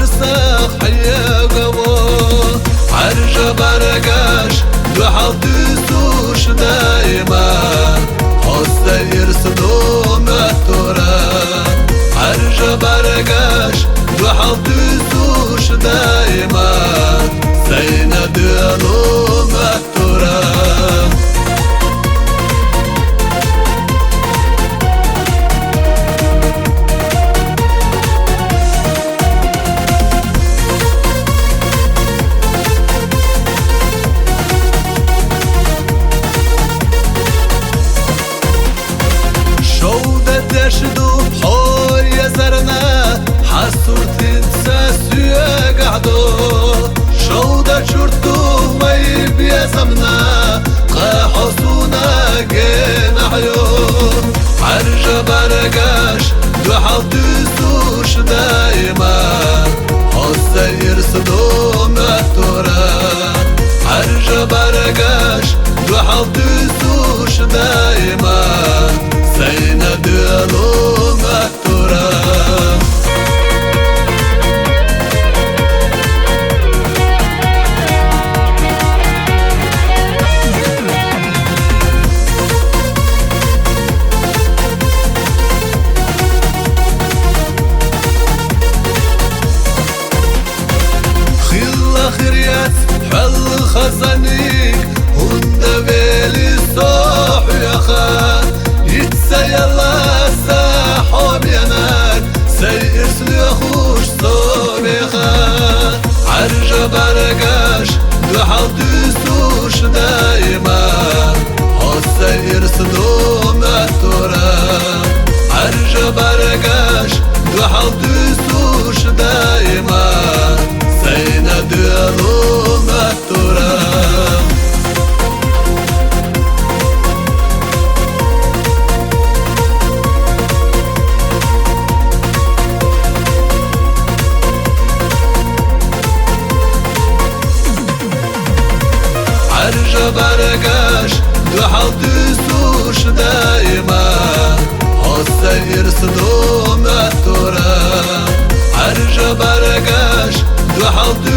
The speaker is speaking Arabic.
مساق حيا قبو عرجة برقاش دو حالت سوش دايما حسا يرسدو مهتورا عرجة برقاش دو حالت سوش دايما سينا ديالو مهتورا دشدو حور يزرنا حسور تنسى سوى قعدو شودة شرطو ويب يزمنا قاحسونا قينا عيون عرجة برقاش دو حالت سوش دايما حسا يرسدو مهتورا عرجة برقاش دو حالت سوش دايما سينا ديالو مهتورا خيلا خريات حل خزانيك هند بيلي صاح يا خان يلا ساحو بينات سيئرس ليخوش صوبيخات عرجة برقاش دو حالت سوش دايما حسا يرسدو مهتورا عرجة برقاش دو حالت سوش دايما سينا ديالو مهتورا عرجة برقاش دو حالت سوش دايما حسا يرسدو مهتورا عرجة برقاش دو حالت